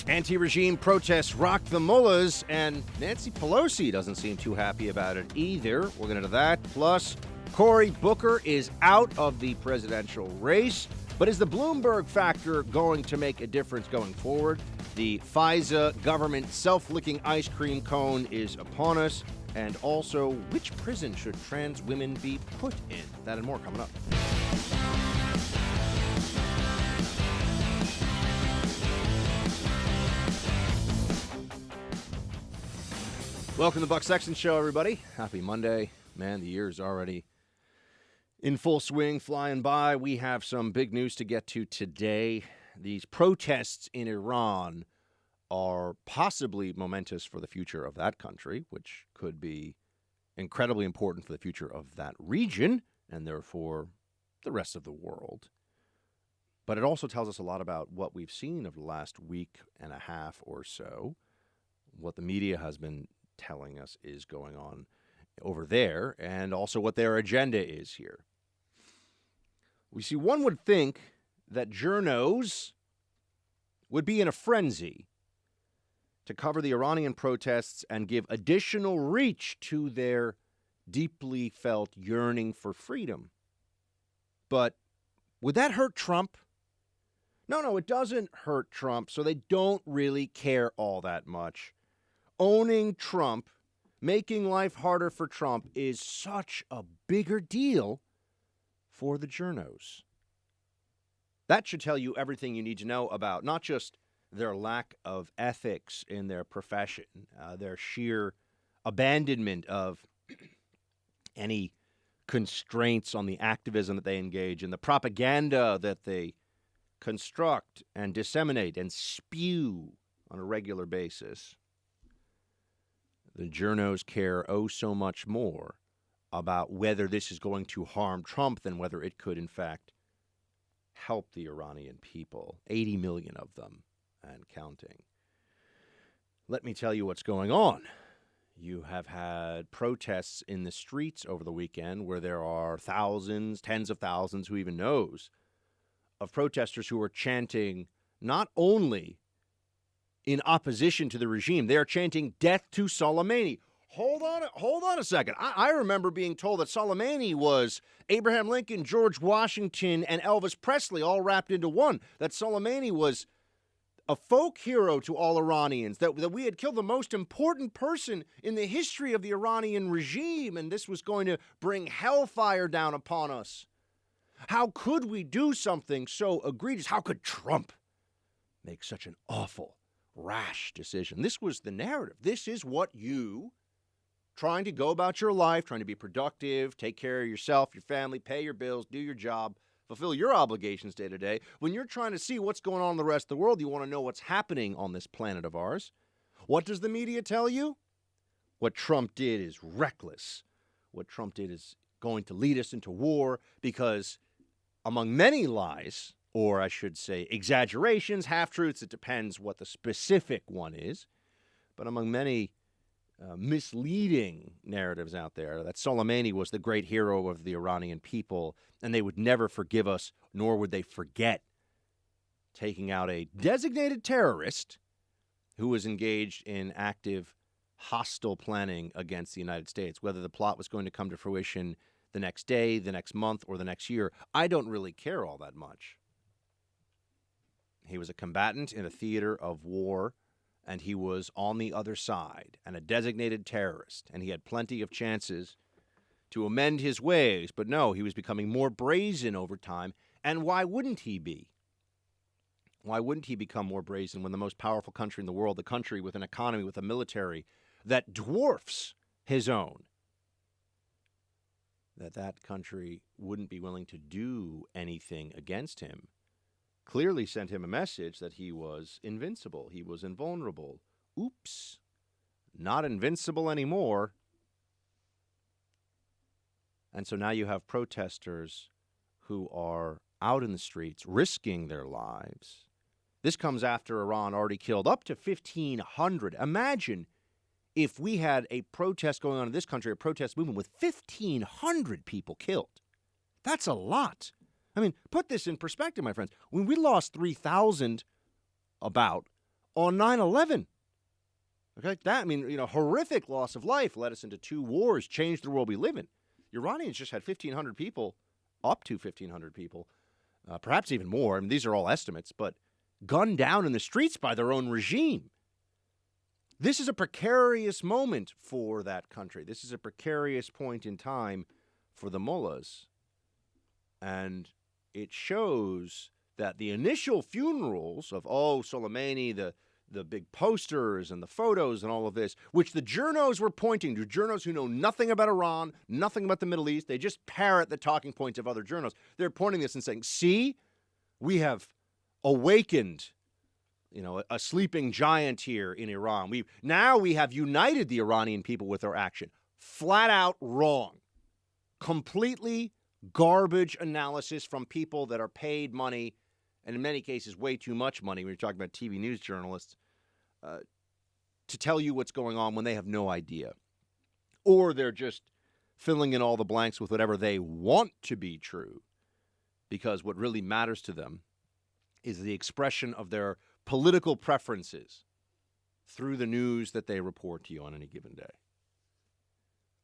Anti-regime protests rock the mullahs, and Nancy Pelosi doesn't seem too happy about it either. We'll get into that. Plus, Cory Booker is out of the presidential race. But is the Bloomberg factor going to make a difference going forward? The FISA government self-licking ice cream cone is upon us. And also, which prison should trans women be put in? That and more coming up. Welcome to the Buck Sexton Show, everybody. Happy Monday. Man, the year is already in full swing, flying by. We have some big news to get to today. These protests in Iran are possibly momentous for the future of that country, which could be incredibly important for the future of that region and therefore the rest of the world. But it also tells us a lot about what we've seen over the last week and a half or so, what the media has been telling us is going on over there, and also what their agenda is here. We see, one would think that journos would be in a frenzy to cover the Iranian protests and give additional reach to their deeply felt yearning for freedom. But would that hurt Trump? No, it doesn't hurt Trump, so they don't really care all that much. Owning Trump, making life harder for Trump, is such a bigger deal for the journos. That should tell you everything you need to know about not just their lack of ethics in their profession, their sheer abandonment of any constraints on the activism that they engage in, the propaganda that they construct and disseminate and spew on a regular basis. The journos care so much more about whether this is going to harm Trump than whether it could, in fact, help the Iranian people. 80 million of them and counting. Let me tell you what's going on. You have had protests in the streets over the weekend where there are thousands, tens of thousands, who even knows, of protesters who are chanting not only in opposition to the regime, they are chanting death to Soleimani. Hold on a second. I remember being told that Soleimani was Abraham Lincoln, George Washington, and Elvis Presley all wrapped into one. That Soleimani was a folk hero to all Iranians, that we had killed the most important person in the history of the Iranian regime, and this was going to bring hellfire down upon us. How could we do something so egregious? How could Trump make such an awful, rash decision? This was the narrative. This is what you, trying to go about your life, trying to be productive, take care of yourself, your family, pay your bills, do your job, fulfill your obligations day to day. When you're trying to see what's going on in the rest of the world, you want to know what's happening on this planet of ours. What does the media tell you? What Trump did is reckless. What Trump did is going to lead us into war because, among many lies, or I should say exaggerations, half-truths, it depends what the specific one is, but among many misleading narratives out there, that Soleimani was the great hero of the Iranian people, and they would never forgive us, nor would they forget taking out a designated terrorist who was engaged in active hostile planning against the United States. Whether the plot was going to come to fruition the next day, the next month, or the next year, I don't really care all that much. He was a combatant in a theater of war, and he was on the other side, and a designated terrorist, and he had plenty of chances to amend his ways. But no, he was becoming more brazen over time, and why wouldn't he be? Why wouldn't he become more brazen when the most powerful country in the world, the country with an economy, with a military that dwarfs his own, that country wouldn't be willing to do anything against him? Clearly sent him a message that he was invincible, he was invulnerable. Oops, not invincible anymore. And so now you have protesters who are out in the streets risking their lives. This comes after Iran already killed up to 1,500. Imagine if we had a protest going on in this country, a protest movement with 1,500 people killed. That's a lot. I mean, put this in perspective, my friends. When we lost 3,000 about on 9/11. Okay, that, I mean, horrific loss of life led us into 2 wars, changed the world we live in. The Iranians just had 1,500 people, up to 1,500 people, perhaps even more. I mean, these are all estimates, but gunned down in the streets by their own regime. This is a precarious moment for that country. This is a precarious point in time for the mullahs. And it shows that the initial funerals of, Soleimani, the big posters and the photos and all of this, which the journos were pointing to, journos who know nothing about Iran, nothing about the Middle East, they just parrot the talking points of other journos. They're pointing this and saying, see, we have awakened, a sleeping giant here in Iran. We have united the Iranian people with our action. Flat out wrong. Completely garbage analysis from people that are paid money, and in many cases way too much money when you're talking about TV news journalists, to tell you what's going on when they have no idea. Or they're just filling in all the blanks with whatever they want to be true, because what really matters to them is the expression of their political preferences through the news that they report to you on any given day.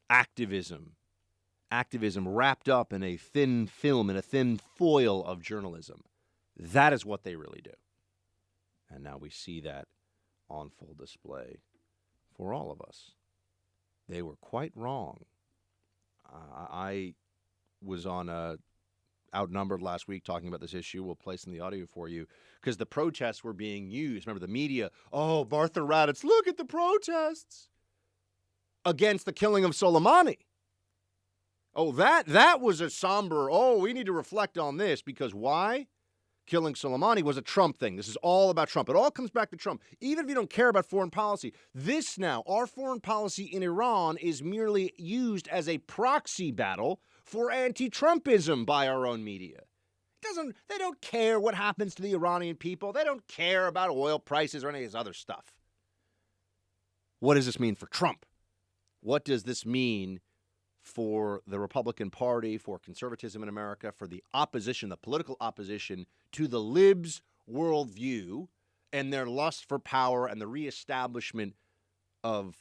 Activism wrapped up in a thin film, in a thin foil of journalism. That is what they really do. And now we see that on full display for all of us. They were quite wrong. I was on Outnumbered last week talking about this issue. We'll play some of the audio for you because the protests were being used. Remember the media, Martha Raddatz, look at the protests against the killing of Soleimani. That was a somber, we need to reflect on this because why? Killing Soleimani was a Trump thing. This is all about Trump. It all comes back to Trump. Even if you don't care about foreign policy, our foreign policy in Iran is merely used as a proxy battle for anti-Trumpism by our own media. They don't care what happens to the Iranian people. They don't care about oil prices or any of this other stuff. What does this mean for Trump? What does this mean for the Republican Party, for conservatism in America, for the opposition, the political opposition to the libs' worldview and their lust for power and the reestablishment of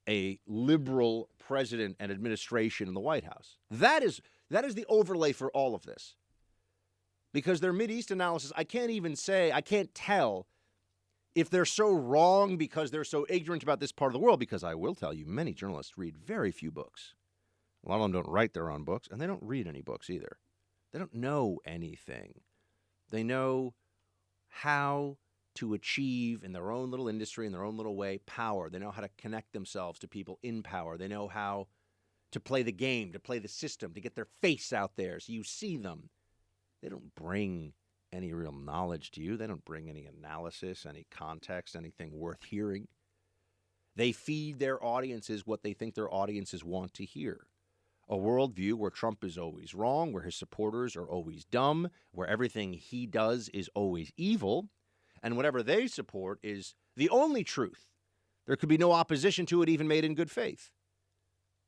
a liberal president and administration in the White House? That is the overlay for all of this. Because their Mideast analysis, I can't tell if they're so wrong because they're so ignorant about this part of the world, because I will tell you, many journalists read very few books. A lot of them don't write their own books, and they don't read any books either. They don't know anything. They know how to achieve in their own little industry, in their own little way, power. They know how to connect themselves to people in power. They know how to play the game, to play the system, to get their face out there so you see them. They don't bring any real knowledge to you. They don't bring any analysis, any context, anything worth hearing. They feed their audiences what they think their audiences want to hear. A worldview where Trump is always wrong, where his supporters are always dumb, where everything he does is always evil, and whatever they support is the only truth. There could be no opposition to it even made in good faith.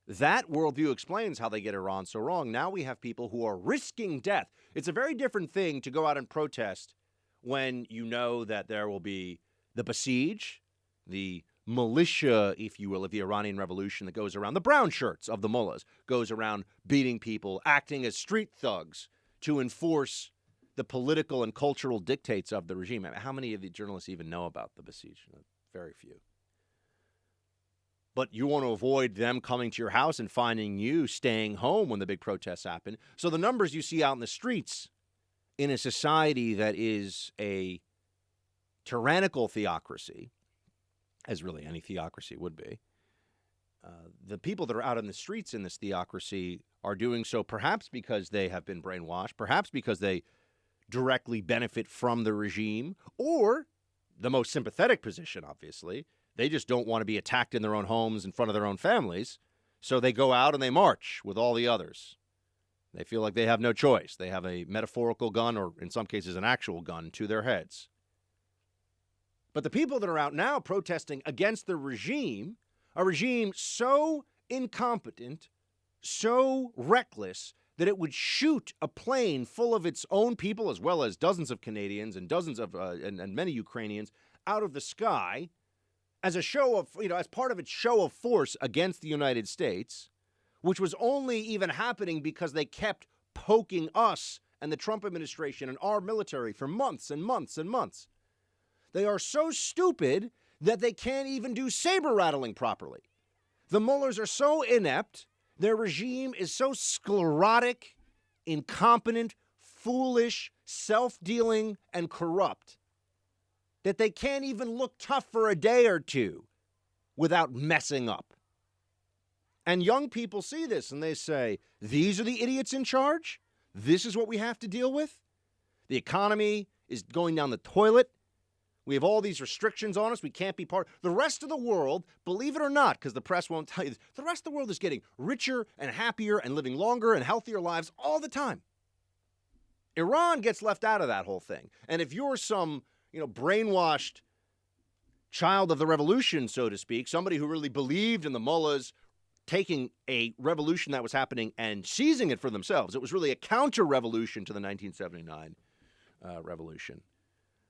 That worldview explains how they get Iran so wrong. Now we have people who are risking death. It's a very different thing to go out and protest when you know that there will be the Basij, the militia, if you will, of the Iranian Revolution that goes around, the brown shirts of the mullahs, goes around beating people, acting as street thugs to enforce the political and cultural dictates of the regime. I mean, how many of the journalists even know about the Basij? Very few. But you want to avoid them coming to your house and finding you staying home when the big protests happen. So the numbers you see out in the streets in a society that is a tyrannical theocracy, as really any theocracy would be, the people that are out in the streets in this theocracy are doing so perhaps because they have been brainwashed, perhaps because they directly benefit from the regime, or the most sympathetic position, obviously, they just don't want to be attacked in their own homes in front of their own families, so they go out and they march with all the others. They feel like they have no choice. They have a metaphorical gun, or in some cases an actual gun, to their heads. But the people that are out now protesting against the regime, a regime so incompetent, so reckless, that it would shoot a plane full of its own people, as well as dozens of Canadians and dozens of and many Ukrainians, out of the sky as a show of, as part of its show of force against the United States, which was only even happening because they kept poking us and the Trump administration and our military for months and months and months. They are so stupid that they can't even do saber rattling properly. The Mullahs are so inept, their regime is so sclerotic, incompetent, foolish, self-dealing, and corrupt that they can't even look tough for a day or two without messing up. And young people see this and they say, these are the idiots in charge? This is what we have to deal with? The economy is going down the toilet. We have all these restrictions on us. We can't be part. The rest of the world, believe it or not, because the press won't tell you this, the rest of the world is getting richer and happier and living longer and healthier lives all the time. Iran gets left out of that whole thing. And if you're some, brainwashed child of the revolution, so to speak, somebody who really believed in the mullahs taking a revolution that was happening and seizing it for themselves, it was really a counter-revolution to the 1979 revolution,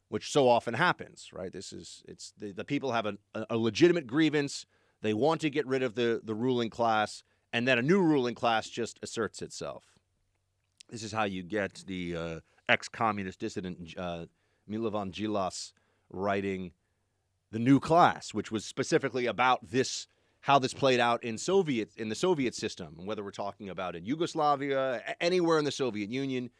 which so often happens, right? It's the people have a legitimate grievance. They want to get rid of the ruling class, and then a new ruling class just asserts itself. This is how you get the ex-communist dissident Milovan Djilas writing The New Class, which was specifically about this, how this played out in the Soviet system, and whether we're talking about in Yugoslavia, anywhere in the Soviet Union.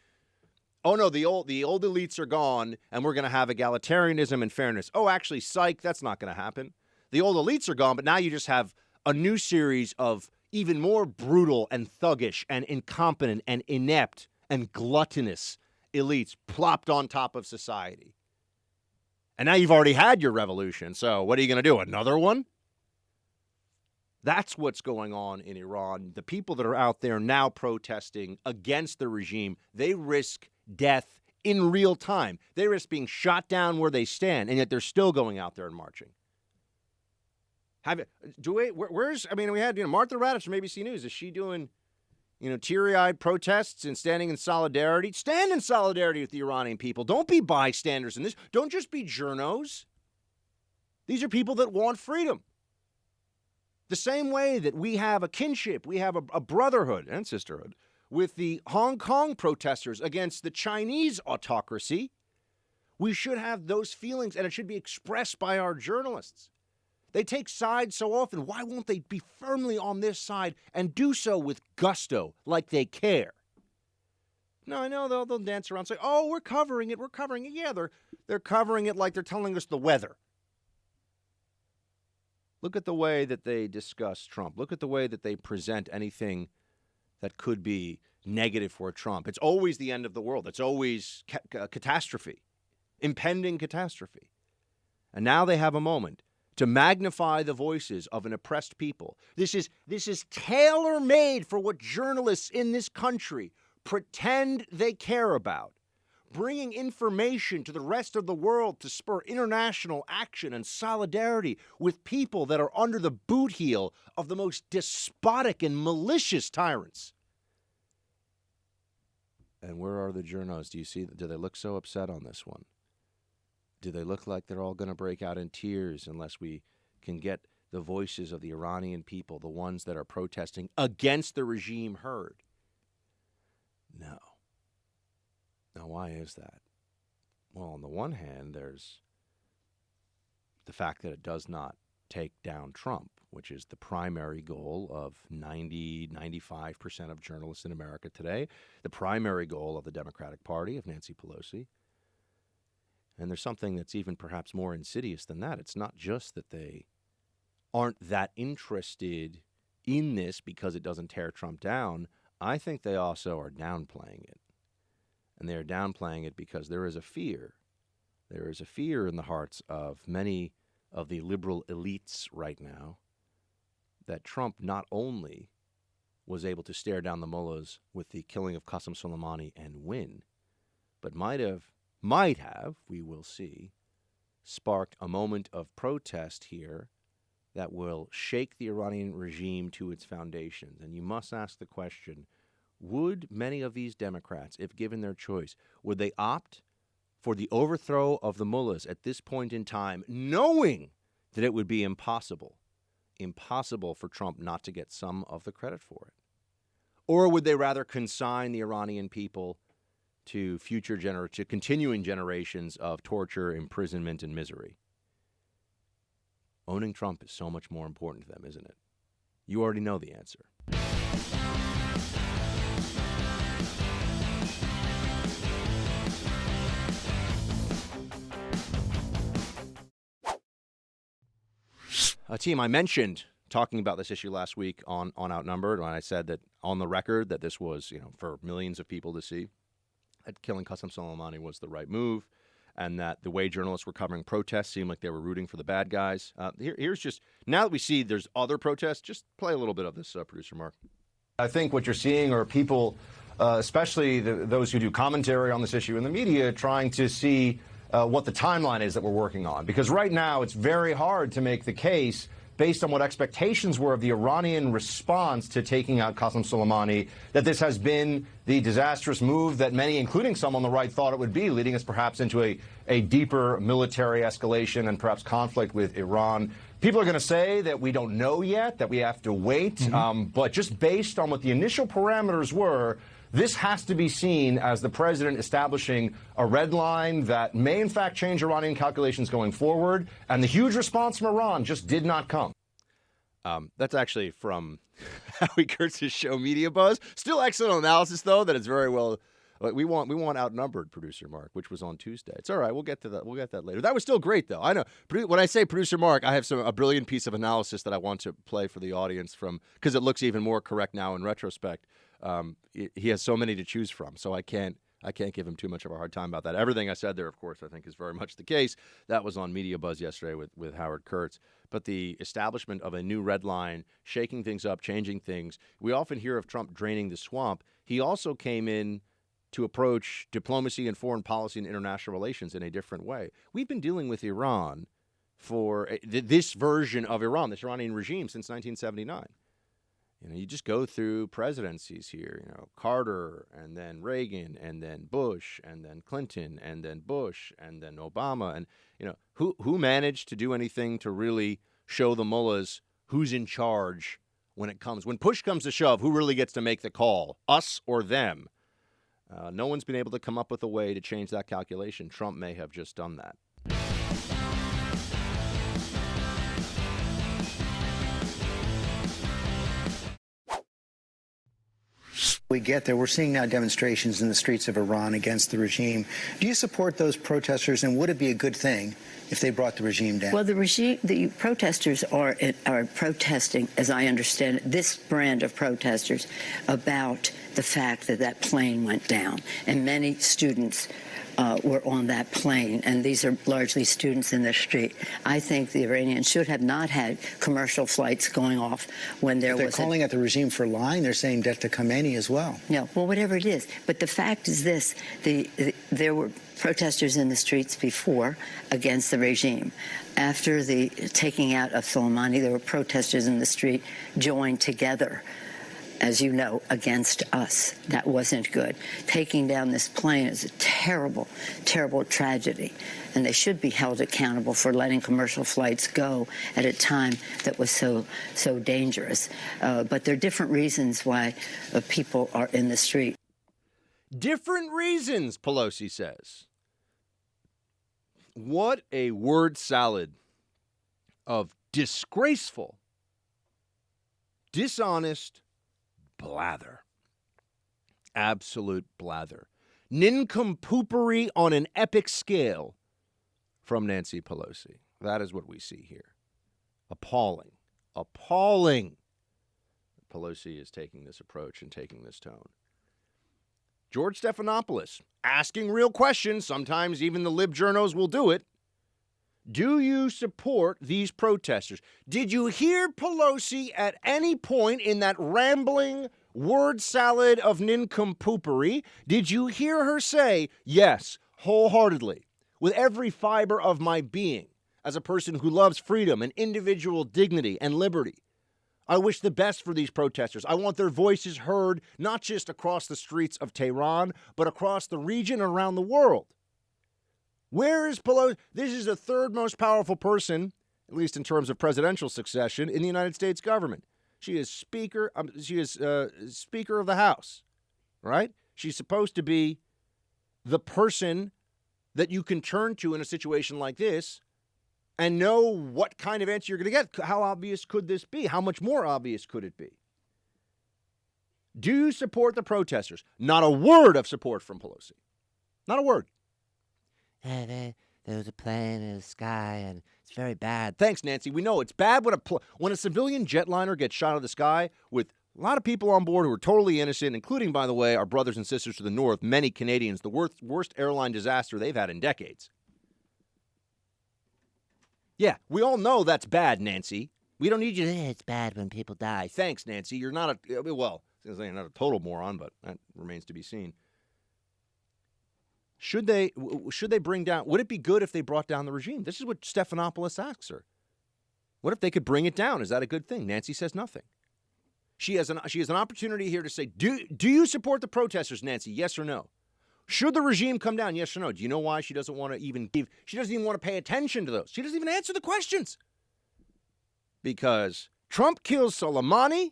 Oh no, the old elites are gone, and we're going to have egalitarianism and fairness. Oh, actually, psych, that's not going to happen. The old elites are gone, but now you just have a new series of even more brutal and thuggish and incompetent and inept and gluttonous elites plopped on top of society. And now you've already had your revolution, so what are you going to do, another one? That's what's going on in Iran. The people that are out there now protesting against the regime, they risk death in real time. They risk being shot down where they stand, and yet they're still going out there and marching. We had, Martha Raddatz from ABC News. Is she doing, teary-eyed protests and standing in solidarity? Stand in solidarity with the Iranian people. Don't be bystanders in this. Don't just be journos. These are people that want freedom. The same way that we have a kinship, we have a brotherhood and sisterhood with the Hong Kong protesters against the Chinese autocracy, we should have those feelings, and it should be expressed by our journalists. They take sides so often. Why won't they be firmly on this side and do so with gusto, like they care? No, I know they'll dance around and say, oh, we're covering it. Yeah, they're covering it like they're telling us the weather. Look at the way that they discuss Trump. Look at the way that they present anything that could be negative for Trump. It's always the end of the world. It's always catastrophe, impending catastrophe. And now they have a moment to magnify the voices of an oppressed people. This is tailor-made for what journalists in this country pretend they care about. Bringing information to the rest of the world to spur international action and solidarity with people that are under the boot heel of the most despotic and malicious tyrants. And where are the journos? Do they look so upset on this one? Do they look like they're all going to break out in tears unless we can get the voices of the Iranian people, the ones that are protesting against the regime, heard? No. Now, why is that? Well, on the one hand, there's the fact that it does not take down Trump, which is the primary goal of 95% of journalists in America today, the primary goal of the Democratic Party, of Nancy Pelosi. And there's something that's even perhaps more insidious than that. It's not just that they aren't that interested in this because it doesn't tear Trump down. I think they also are downplaying it. And they're downplaying it because there is a fear. There is a fear in the hearts of many of the liberal elites right now that Trump not only was able to stare down the mullahs with the killing of Qasem Soleimani and win, but might have, we will see, sparked a moment of protest here that will shake the Iranian regime to its foundations. And you must ask the question, would many of these Democrats, if given their choice, would they opt for the overthrow of the mullahs at this point in time, knowing that it would be impossible for Trump not to get some of the credit for it? Or would they rather consign the Iranian people to to continuing generations of torture, imprisonment, and misery? Owning Trump is so much more important to them, isn't it? You already know the answer. Team, I mentioned talking about this issue last week on Outnumbered when I said that on the record that this was, for millions of people to see, that killing Qasem Soleimani was the right move, and that the way journalists were covering protests seemed like they were rooting for the bad guys. Here's just, now that we see there's other protests, just play a little bit of this, Producer Mark. I think what you're seeing are people, especially those who do commentary on this issue in the media, trying to see what the timeline is that we're working on. Because right now it's very hard to make the case based on what expectations were of the Iranian response to taking out Qasem Soleimani, that this has been the disastrous move that many, including some on the right, thought it would be, leading us perhaps into a deeper military escalation and perhaps conflict with Iran. People are going to say that we don't know yet, that we have to wait. But just based on what the initial parameters were, this has to be seen as the president establishing a red line that may, in fact, change Iranian calculations going forward. And the huge response from Iran just did not come. That's actually from Howie Kurtz's show Media Buzz. Still excellent analysis, though, that it's very well. We want Outnumbered, Producer Mark, which was on Tuesday. It's all right. We'll get to that. We'll get that later. That was still great, though. I know. When I say Producer Mark, I have a brilliant piece of analysis that I want to play for the audience because it looks even more correct now in retrospect. He has so many to choose from, so I can't give him too much of a hard time about that. Everything I said there, of course, I think is very much the case. That was on Media Buzz yesterday with Howard Kurtz. But the establishment of a new red line, shaking things up, changing things. We often hear of Trump draining the swamp. He also came in to approach diplomacy and foreign policy and international relations in a different way. We've been dealing with Iran for this version of Iran, this Iranian regime, since 1979. You just go through presidencies here, Carter and then Reagan and then Bush and then Clinton and then Bush and then Obama. And, who managed to do anything to really show the mullahs who's in charge when push comes to shove, who really gets to make the call, us or them? No one's been able to come up with a way to change that calculation. Trump may have just done that. We get there. We're seeing now demonstrations in the streets of Iran against the regime. Do you support those protesters, and would it be a good thing if they brought the regime down? Well, the protesters are protesting, as I understand it, this brand of protesters, about the fact that plane went down, and many students were on that plane, and these are largely students in the street. I think the Iranians should have not had commercial flights going off when there was. They're calling at the regime for lying. They're saying death to Khomeini as well. No, well, whatever it is. But the fact is this: there were protesters in the streets before against the regime. After the taking out of Soleimani, there were protesters in the street joined together, as you know, against us. That wasn't good. Taking down this plane is a terrible, terrible tragedy. And they should be held accountable for letting commercial flights go at a time that was so dangerous. But there are different reasons why people are in the street. Different reasons, Pelosi says. What a word salad of disgraceful, dishonest blather. Absolute blather. Nincompoopery on an epic scale from Nancy Pelosi. That is what we see here. Appalling. Appalling. Pelosi is taking this approach and taking this tone. George Stephanopoulos asking real questions. Sometimes even the LibJournos will do it. Do you support these protesters? Did you hear Pelosi at any point in that rambling word salad of nincompoopery? Did you hear her say, yes, wholeheartedly, with every fiber of my being, as a person who loves freedom and individual dignity and liberty, I wish the best for these protesters. I want their voices heard, not just across the streets of Tehran, but across the region and around the world. Where is Pelosi? This is the third most powerful person, at least in terms of presidential succession, in the United States government. She is Speaker. Speaker of the House, right? She's supposed to be the person that you can turn to in a situation like this and know what kind of answer you're going to get. How obvious could this be? How much more obvious could it be? Do you support the protesters? Not a word of support from Pelosi. Not a word. There was a plane in the sky, and it's very bad. Thanks, Nancy. We know it's bad when a civilian jetliner gets shot out of the sky with a lot of people on board who are totally innocent, including, by the way, our brothers and sisters to the north, many Canadians, the worst airline disaster they've had in decades. Yeah, we all know that's bad, Nancy. We don't need you to say it's bad when people die. Thanks, Nancy. You're not you're not a total moron, but that remains to be seen. Should they bring down, would it be good if they brought down the regime? This is what Stephanopoulos asks her. What if they could bring it down? Is that a good thing? Nancy says nothing. She has an opportunity here to say, do you support the protesters, Nancy? Yes or no? Should the regime come down? Yes or no? Do you know why she doesn't want to even give? She doesn't even want to pay attention to those. She doesn't even answer the questions. Because Trump kills Soleimani,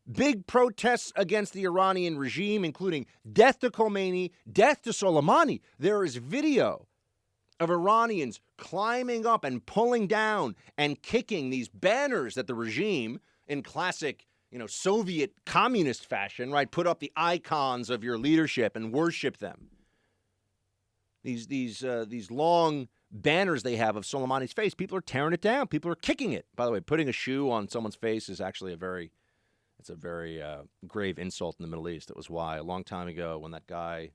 big protests against the Iranian regime, including death to Khomeini, death to Soleimani. There is video of Iranians climbing up and pulling down and kicking these banners that the regime, in classic Soviet communist fashion, right, put up the icons of your leadership and worship them. These long banners they have of Soleimani's face, people are tearing it down. People are kicking it. By the way, putting a shoe on someone's face is actually a very grave insult in the Middle East. That was why a long time ago when that guy,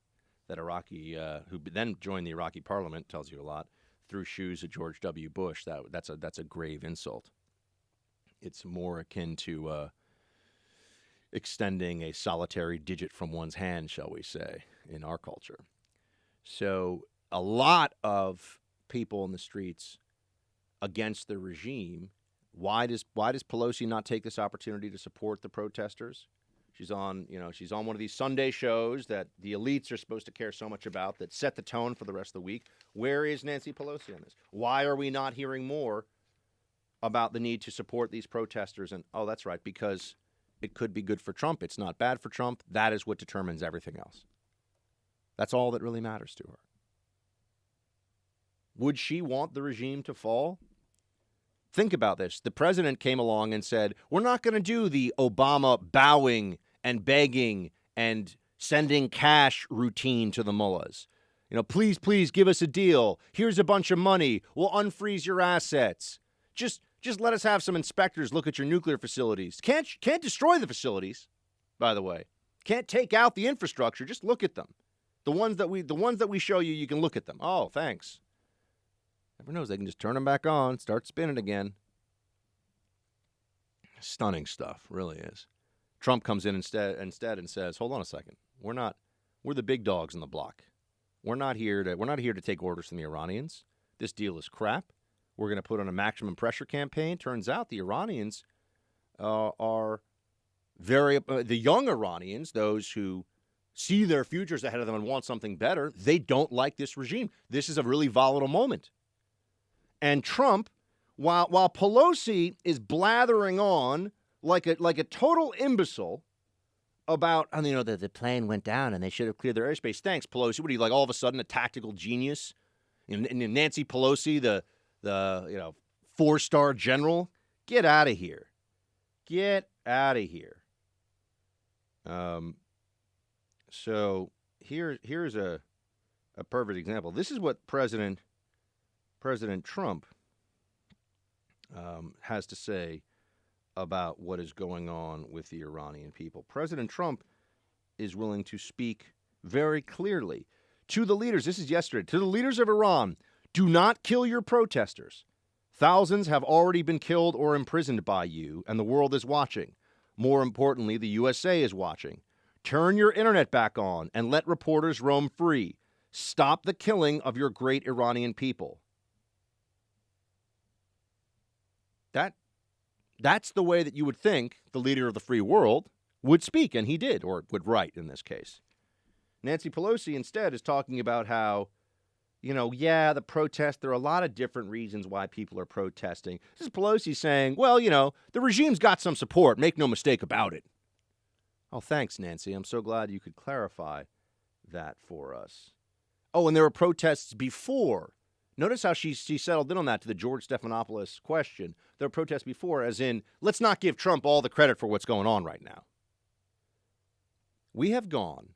that Iraqi, who then joined the Iraqi parliament, tells you a lot, threw shoes at George W. Bush. That's a grave insult. It's more akin to extending a solitary digit from one's hand, shall we say, in our culture. So a lot of people in the streets against the regime. Why does Pelosi not take this opportunity to support the protesters? She's on one of these Sunday shows that the elites are supposed to care so much about that set the tone for the rest of the week. Where is Nancy Pelosi on this? Why are we not hearing more about the need to support these protesters? And oh, that's right, because it could be good for Trump. It's not bad for Trump. That is what determines everything else. That's all that really matters to her. Would she want the regime to fall? Think about this. The president came along and said, we're not going to do the Obama bowing and begging and sending cash routine to the mullahs. Please give us a deal. Here's a bunch of money. We'll unfreeze your assets. Just let us have some inspectors look at your nuclear facilities. Can't destroy the facilities, by the way. Can't take out the infrastructure. Just look at them. The ones that we show you, you can look at them. Oh, thanks. Everyone knows they can just turn them back on, start spinning again. Stunning stuff, really is. Trump comes in instead and says, "Hold on a second. We're the big dogs in the block. We're not here to take orders from the Iranians. This deal is crap. We're going to put on a maximum pressure campaign." Turns out the Iranians are the young Iranians, those who see their futures ahead of them and want something better. They don't like this regime. This is a really volatile moment. And Trump, while Pelosi is blathering on like a total imbecile about, that the plane went down and they should have cleared their airspace. Thanks, Pelosi. What are you, like, all of a sudden a tactical genius? And Nancy Pelosi, the 4-star general? Get out of here. Get out of here. So here's a perfect example. This is what President Trump has to say about what is going on with the Iranian people. President Trump is willing to speak very clearly to the leaders. This is yesterday. To the leaders of Iran, do not kill your protesters. Thousands have already been killed or imprisoned by you, and the world is watching. More importantly, the USA is watching. Turn your internet back on and let reporters roam free. Stop the killing of your great Iranian people. That's the way that you would think the leader of the free world would speak, and he did, or would write in this case. Nancy Pelosi instead is talking about how, the protest, there are a lot of different reasons why people are protesting. This is Pelosi saying, well, the regime's got some support. Make no mistake about it. Oh, thanks, Nancy. I'm so glad you could clarify that for us. Oh, and there were protests before. Notice how she settled in on that to the George Stephanopoulos question. There were protests before, as in, let's not give Trump all the credit for what's going on right now. We have gone.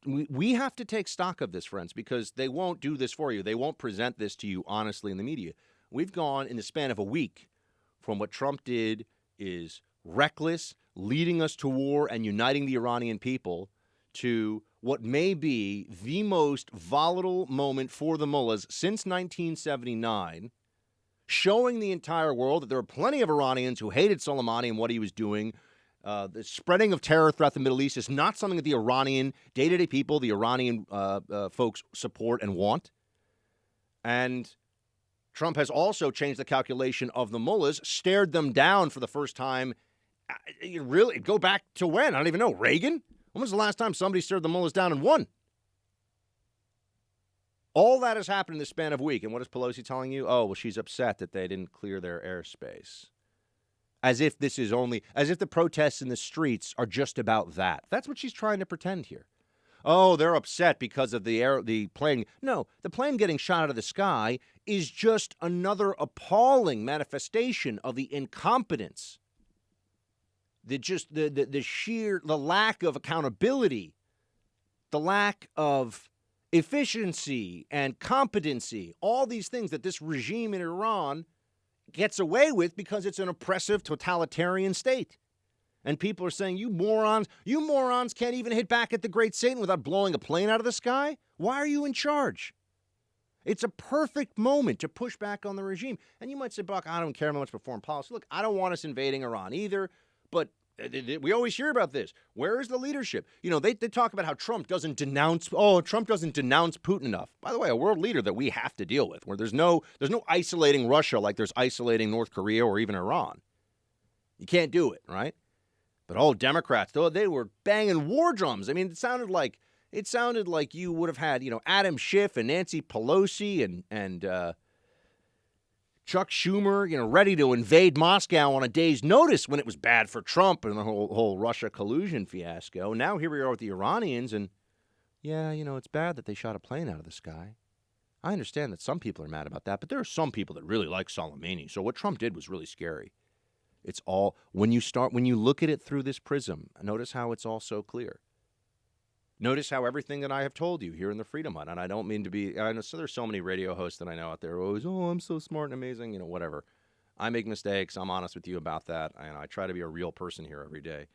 We have to take stock of this, friends, because they won't do this for you. They won't present this to you honestly in the media. We've gone in the span of a week from what Trump did is reckless, leading us to war and uniting the Iranian people, to what may be the most volatile moment for the mullahs since 1979, showing the entire world that there are plenty of Iranians who hated Soleimani and what he was doing. The spreading of terror throughout the Middle East is not something that the Iranian day-to-day people, the Iranian folks support and want. And Trump has also changed the calculation of the mullahs, stared them down for the first time. Really, go back to when? I don't even know. Reagan? When was the last time somebody stared the mullahs down and won? All that has happened in the span of a week. And what is Pelosi telling you? Oh, well, she's upset that they didn't clear their airspace. As if the protests in the streets are just about that. That's what she's trying to pretend here. Oh, they're upset because of the plane. No, the plane getting shot out of the sky is just another appalling manifestation of the incompetence, the lack of accountability, the lack of efficiency and competency, all these things that this regime in Iran gets away with because it's an oppressive totalitarian state. And people are saying, you morons can't even hit back at the great Satan without blowing a plane out of the sky? Why are you in charge? It's a perfect moment to push back on the regime. And you might say, Buck, I don't care much about foreign policy. Look, I don't want us invading Iran either, but we always hear about this. Where is the leadership? They talk about how Trump doesn't denounce Putin enough. By the way, a world leader that we have to deal with, where there's no isolating Russia like there's isolating North Korea or even Iran. You can't do it, right? But Democrats, though, they were banging war drums. I mean, it sounded like you would have had, Adam Schiff and Nancy Pelosi and Chuck Schumer, ready to invade Moscow on a day's notice when it was bad for Trump and the whole Russia collusion fiasco. Now here we are with the Iranians, and it's bad that they shot a plane out of the sky. I understand that some people are mad about that, but there are some people that really like Soleimani. So what Trump did was really scary. It's all, when you look at it through this prism, notice how it's all so clear. Notice how everything that I have told you here in the Freedom Hut, and I don't mean to be, I know so there's so many radio hosts that I know out there who are always, I'm so smart and amazing, whatever. I make mistakes. I'm honest with you about that, and I try to be a real person here every day.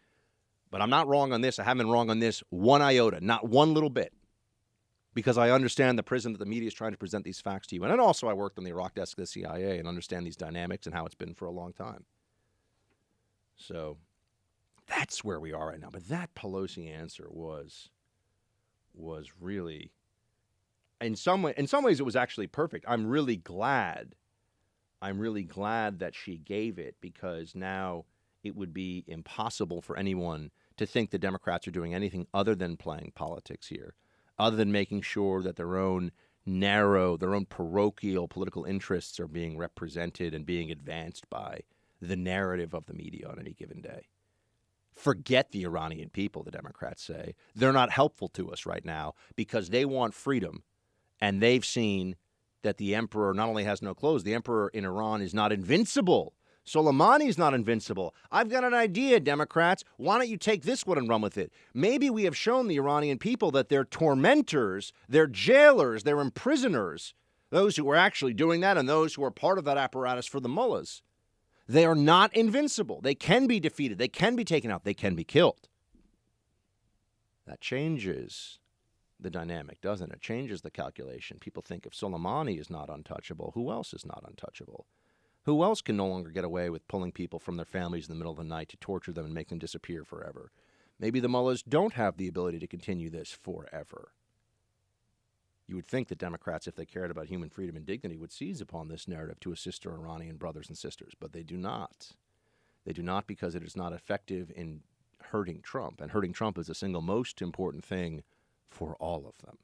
But I'm not wrong on this. I haven't been wrong on this one iota, not one little bit, because I understand the prism that the media is trying to present these facts to you. And then also I worked on the Iraq desk of the CIA and understand these dynamics and how it's been for a long time. So that's where we are right now. But that Pelosi answer was really, in some ways it was actually perfect. I'm really glad that she gave it, because now it would be impossible for anyone to think the Democrats are doing anything other than playing politics here, other than making sure that their own parochial political interests are being represented and being advanced by the narrative of the media on any given day. Forget the Iranian people, the Democrats say. They're not helpful to us right now because they want freedom, and they've seen that the emperor not only has no clothes, the emperor in Iran is not invincible. Soleimani is not invincible. I've got an idea, Democrats. Why don't you take this one and run with it? Maybe we have shown the Iranian people that they're tormentors, they're jailers, they're imprisoners, those who are actually doing that and those who are part of that apparatus for the mullahs. They are not invincible. They can be defeated. They can be taken out. They can be killed. That changes the dynamic, doesn't it? It changes the calculation. People think if Soleimani is not untouchable, who else is not untouchable? Who else can no longer get away with pulling people from their families in the middle of the night to torture them and make them disappear forever? Maybe the mullahs don't have the ability to continue this forever. You would think that Democrats, if they cared about human freedom and dignity, would seize upon this narrative to assist their Iranian brothers and sisters, but they do not. They do not because it is not effective in hurting Trump. And hurting Trump is the single most important thing for all of them.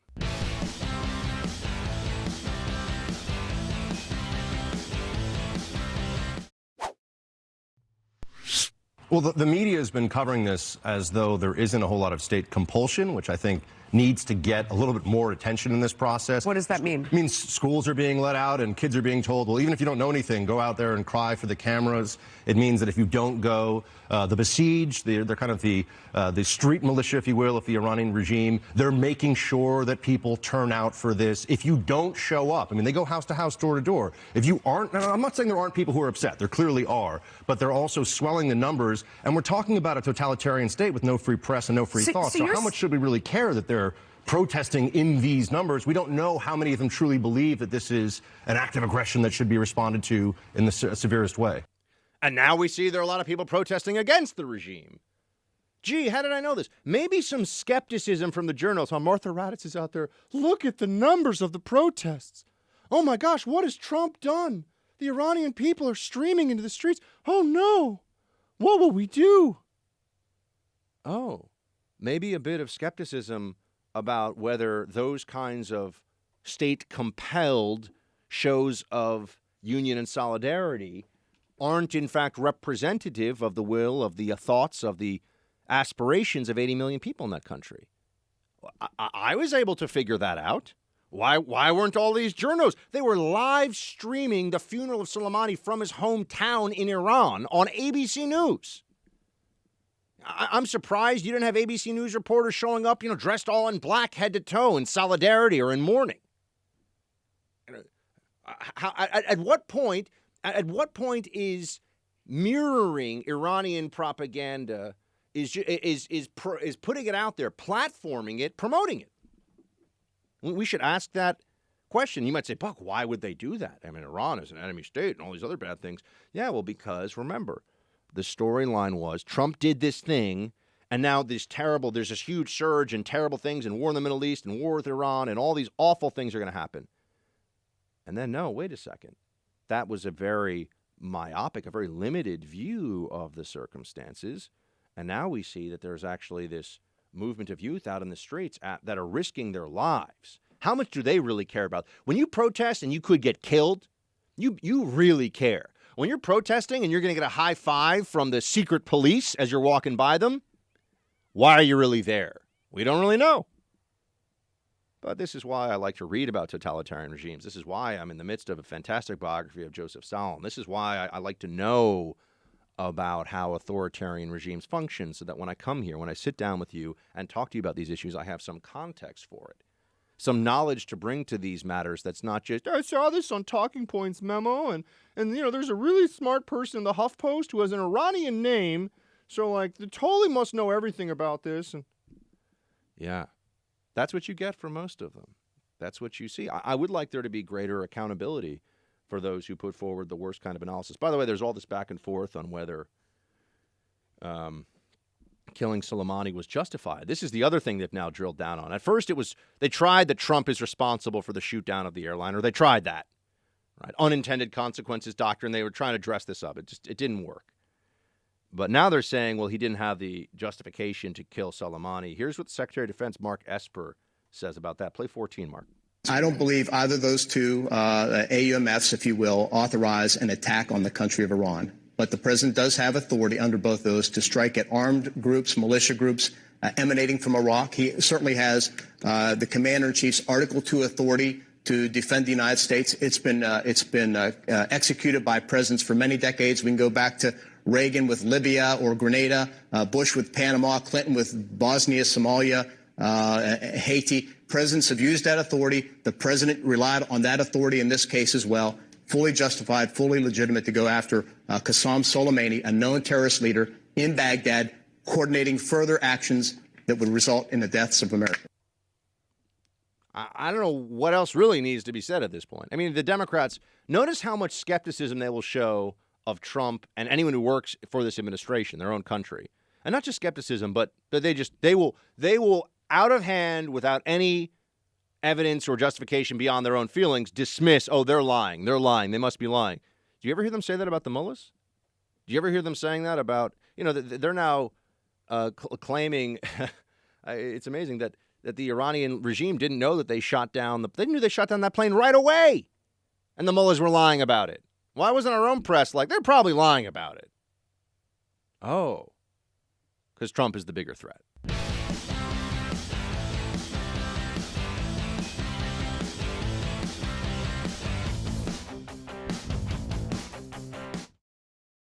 Well, the media has been covering this as though there isn't a whole lot of state compulsion, which I think needs to get a little bit more attention in this process. What does that mean? It means schools are being let out and kids are being told, well, even if you don't know anything, go out there and cry for the cameras. It means that if you don't go, the besieged, they're kind of the street militia, if you will, of the Iranian regime. They're making sure that people turn out for this. If you don't show up, I mean, they go house to house, door to door. If you aren't, and I'm not saying there aren't people who are upset. There clearly are. But they're also swelling the numbers. And we're talking about a totalitarian state with no free press and no free thought. So how much should we really care that they're protesting in these numbers? We don't know how many of them truly believe that this is an act of aggression that should be responded to in the severest way. And now we see there are a lot of people protesting against the regime. Gee, how did I know this? Maybe some skepticism from the journalists. While Martha Raddatz is out there, look at the numbers of the protests. Oh my gosh, what has Trump done? The Iranian people are streaming into the streets. Oh no, what will we do? Oh, maybe a bit of skepticism about whether those kinds of state-compelled shows of union and solidarity aren't in fact representative of the will, of the thoughts, of the aspirations of 80 million people in that country. I was able to figure that out. Why weren't all these journos? They were live streaming the funeral of Soleimani from his hometown in Iran on ABC News. I'm surprised you didn't have ABC News reporters showing up, dressed all in black head to toe in solidarity or in mourning. At what point is mirroring Iranian propaganda is putting it out there, platforming it, promoting it? We should ask that question. You might say, Buck, why would they do that? I mean, Iran is an enemy state and all these other bad things. Yeah, well, because remember, the storyline was Trump did this thing, and now there's this huge surge and terrible things and war in the Middle East and war with Iran and all these awful things are going to happen. And then, no, wait a second. That was a very myopic, a very limited view of the circumstances. And now we see that there's actually this movement of youth out in the streets that are risking their lives. How much do they really care about? When you protest and you could get killed, you really care. When you're protesting and you're going to get a high five from the secret police as you're walking by them, why are you really there? We don't really know. But this is why I like to read about totalitarian regimes. This is why I'm in the midst of a fantastic biography of Joseph Stalin. This is why I like to know about how authoritarian regimes function so that when I come here, when I sit down with you and talk to you about these issues, I have some context for it. Some knowledge to bring to these matters that's not just, I saw this on Talking Points memo, and there's a really smart person in the HuffPost who has an Iranian name, so, they totally must know everything about this. And yeah, that's what you get from most of them. That's what you see. I would like there to be greater accountability for those who put forward the worst kind of analysis. By the way, there's all this back and forth on whether killing Soleimani was justified. This is the other thing they've now drilled down on. At first, they tried that Trump is responsible for the shoot down of the airliner. They tried that, right? Unintended consequences doctrine. They were trying to dress this up. It didn't work. But now they're saying, well, he didn't have the justification to kill Soleimani. Here's what Secretary of Defense Mark Esper says about that. Play 14, Mark. I don't believe either of those two AUMFs, if you will, authorize an attack on the country of Iran. But the president does have authority under both those to strike at armed groups, militia groups emanating from Iraq. He certainly has the commander-in-chief's Article 2 authority to defend the United States. It's been executed by presidents for many decades. We can go back to Reagan with Libya or Grenada, Bush with Panama, Clinton with Bosnia, Somalia, Haiti. Presidents have used that authority. The president relied on that authority in this case as well. Fully justified, fully legitimate to go after Qasem Soleimani, a known terrorist leader in Baghdad, coordinating further actions that would result in the deaths of Americans. I don't know what else really needs to be said at this point. I mean, the Democrats, notice how much skepticism they will show of Trump and anyone who works for this administration, their own country. And not just skepticism, but they will out of hand, without any evidence or justification beyond their own feelings, dismiss, oh, they're lying, they must be lying. Do you ever hear them say that about the mullahs? Do you ever hear them saying that about, they're now claiming, it's amazing that the Iranian regime didn't know that they shot down, they knew they shot down that plane right away. And the mullahs were lying about it. Why wasn't our own press like, they're probably lying about it? Oh, because Trump is the bigger threat.